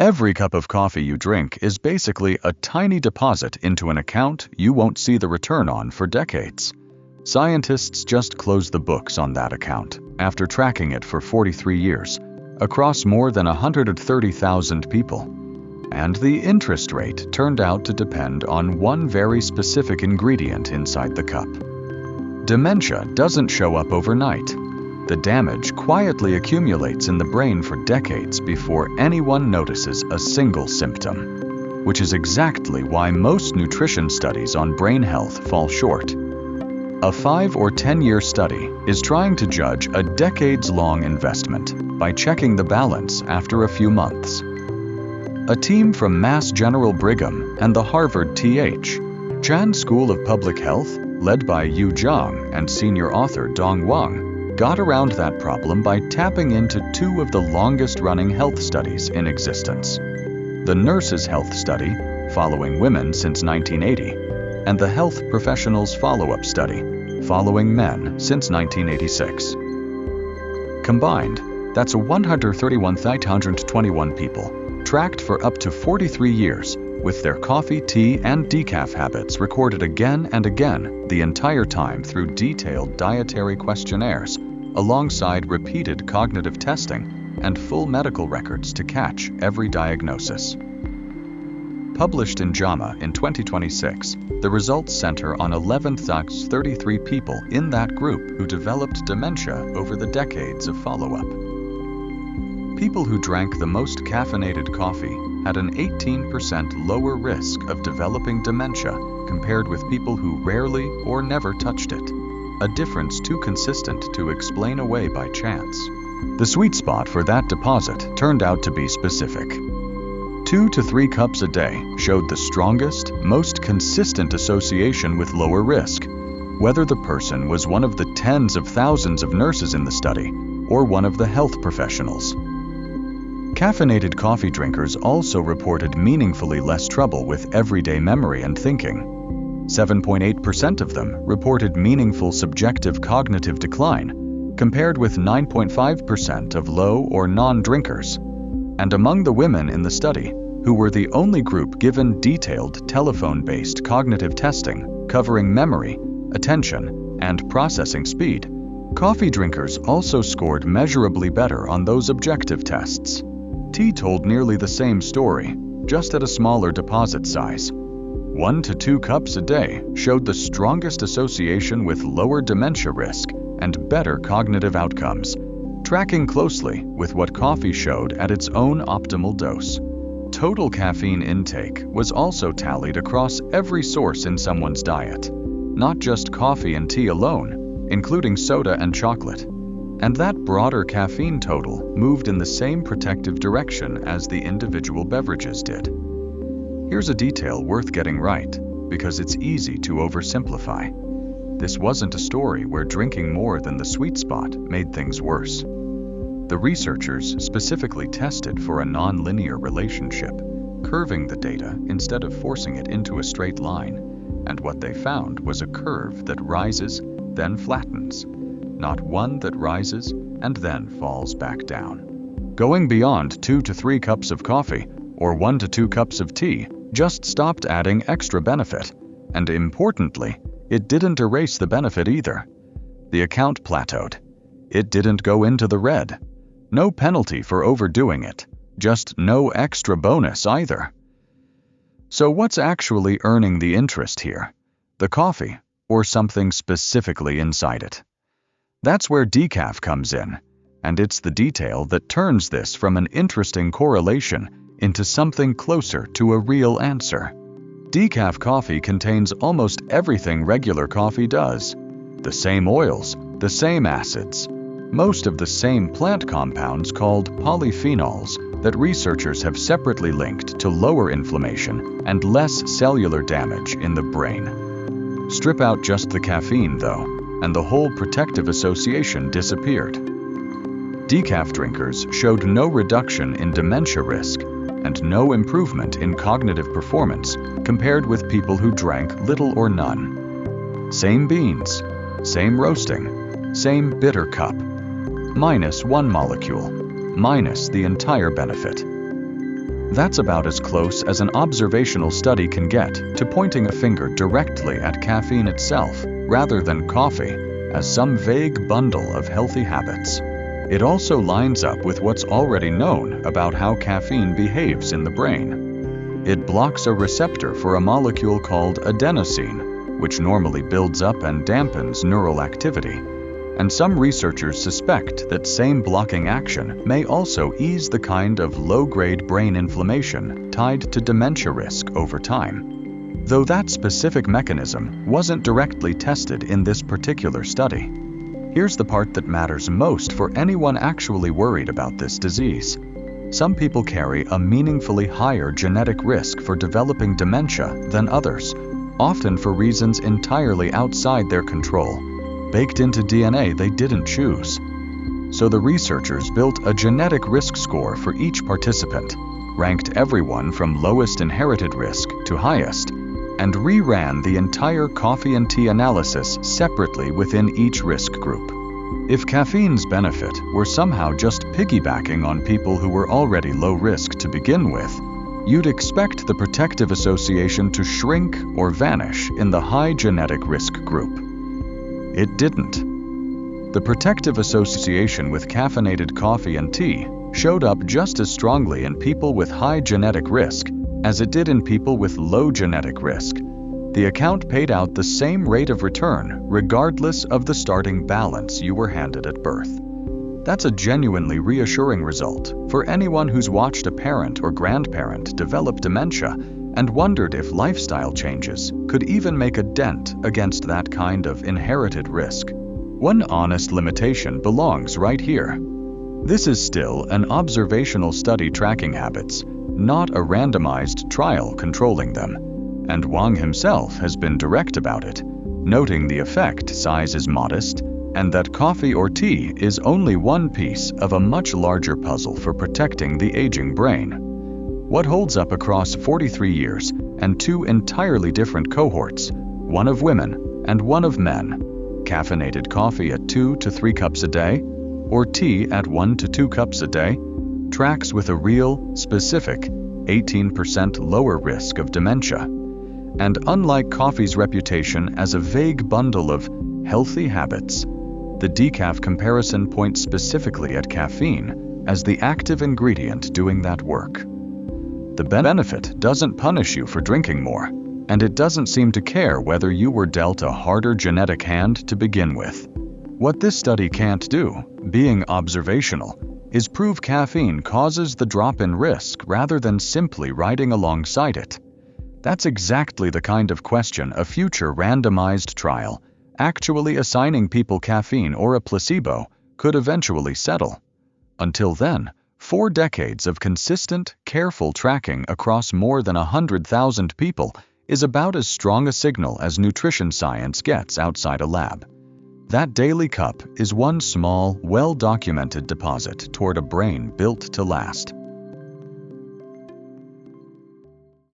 Every cup of coffee you drink is basically a tiny deposit into an account you won't see the return on for decades. Scientists just closed the books on that account after tracking it for 43 years, across more than 130,000 people. And the interest rate turned out to depend on one very specific ingredient inside the cup. Dementia doesn't show up overnight. The damage quietly accumulates in the brain for decades before anyone notices a single symptom, which is exactly why most nutrition studies on brain health fall short. A 5 or 10-year study is trying to judge a decades-long investment by checking the balance after a few months. A team from Mass General Brigham and the Harvard T.H. Chan School of Public Health, led by Yu Zhang and senior author Dong Wang, got around that problem by tapping into two of the longest-running health studies in existence. The Nurses' Health Study, following women since 1980, and the Health Professionals Follow-Up Study, following men since 1986. Combined, that's 131,821 people, tracked for up to 43 years, with their coffee, tea, and decaf habits recorded again and again the entire time through detailed dietary questionnaires, alongside repeated cognitive testing and full medical records to catch every diagnosis. Published in JAMA in 2026, the results center on 11,033 people in that group who developed dementia over the decades of follow-up. People who drank the most caffeinated coffee had an 18% lower risk of developing dementia compared with people who rarely or never touched it, a difference too consistent to explain away by chance. The sweet spot for that deposit turned out to be specific. 2 to 3 cups a day showed the strongest, most consistent association with lower risk, whether the person was one of the tens of thousands of nurses in the study or one of the health professionals. Caffeinated coffee drinkers also reported meaningfully less trouble with everyday memory and thinking. 7.8% of them reported meaningful subjective cognitive decline, compared with 9.5% of low or non-drinkers. And among the women in the study, who were the only group given detailed telephone-based cognitive testing covering memory, attention, and processing speed, coffee drinkers also scored measurably better on those objective tests. Tea told nearly the same story, just at a smaller deposit size. 1 to 2 cups a day showed the strongest association with lower dementia risk and better cognitive outcomes, tracking closely with what coffee showed at its own optimal dose. Total caffeine intake was also tallied across every source in someone's diet, not just coffee and tea alone, including soda and chocolate. And that broader caffeine total moved in the same protective direction as the individual beverages did. Here's a detail worth getting right, because it's easy to oversimplify. This wasn't a story where drinking more than the sweet spot made things worse. The researchers specifically tested for a non-linear relationship, curving the data instead of forcing it into a straight line, and what they found was a curve that rises, then flattens, not one that rises and then falls back down. Going beyond 2 to 3 cups of coffee or 1 to 2 cups of tea just stopped adding extra benefit, and importantly, it didn't erase the benefit either. The account plateaued. It didn't go into the red. No penalty for overdoing it, just no extra bonus either. So what's actually earning the interest here? The coffee, or something specifically inside it? That's where decaf comes in, and it's the detail that turns this from an interesting correlation into something closer to a real answer. Decaf coffee contains almost everything regular coffee does. The same oils, the same acids, most of the same plant compounds called polyphenols that researchers have separately linked to lower inflammation and less cellular damage in the brain. Strip out just the caffeine, though, and the whole protective association disappeared. Decaf drinkers showed no reduction in dementia risk and no improvement in cognitive performance compared with people who drank little or none. Same beans, same roasting, same bitter cup, minus one molecule, minus the entire benefit. That's about as close as an observational study can get to pointing a finger directly at caffeine itself, rather than coffee, as some vague bundle of healthy habits. It also lines up with what's already known about how caffeine behaves in the brain. It blocks a receptor for a molecule called adenosine, which normally builds up and dampens neural activity. And some researchers suspect that same blocking action may also ease the kind of low-grade brain inflammation tied to dementia risk over time. Though that specific mechanism wasn't directly tested in this particular study. Here's the part that matters most for anyone actually worried about this disease. Some people carry a meaningfully higher genetic risk for developing dementia than others, often for reasons entirely outside their control, baked into DNA they didn't choose. So the researchers built a genetic risk score for each participant, ranked everyone from lowest inherited risk to highest, and reran the entire coffee and tea analysis separately within each risk group. If caffeine's benefit were somehow just piggybacking on people who were already low risk to begin with, you'd expect the protective association to shrink or vanish in the high genetic risk group. It didn't. The protective association with caffeinated coffee and tea showed up just as strongly in people with high genetic risk as it did in people with low genetic risk. The account paid out the same rate of return regardless of the starting balance you were handed at birth. That's a genuinely reassuring result for anyone who's watched a parent or grandparent develop dementia and wondered if lifestyle changes could even make a dent against that kind of inherited risk. One honest limitation belongs right here. This is still an observational study tracking habits, not a randomized trial controlling them. And Wang himself has been direct about it, noting the effect size is modest and that coffee or tea is only one piece of a much larger puzzle for protecting the aging brain. What holds up across 43 years and two entirely different cohorts, one of women and one of men, caffeinated coffee at 2 to 3 cups a day, or tea at 1 to 2 cups a day, tracks with a real, specific 18% lower risk of dementia. And unlike coffee's reputation as a vague bundle of healthy habits, the Decaf comparison points specifically at caffeine as the active ingredient doing that work. The benefit doesn't punish you for drinking more, and it doesn't seem to care whether you were dealt a harder genetic hand to begin with. What this study can't do, being observational, is prove caffeine causes the drop in risk rather than simply riding alongside it. That's exactly the kind of question a future randomized trial, actually assigning people caffeine or a placebo, could eventually settle. Until then, 4 decades of consistent, careful tracking across more than 100,000 people is about as strong a signal as nutrition science gets outside a lab. That daily cup is one small, well-documented deposit toward a brain built to last.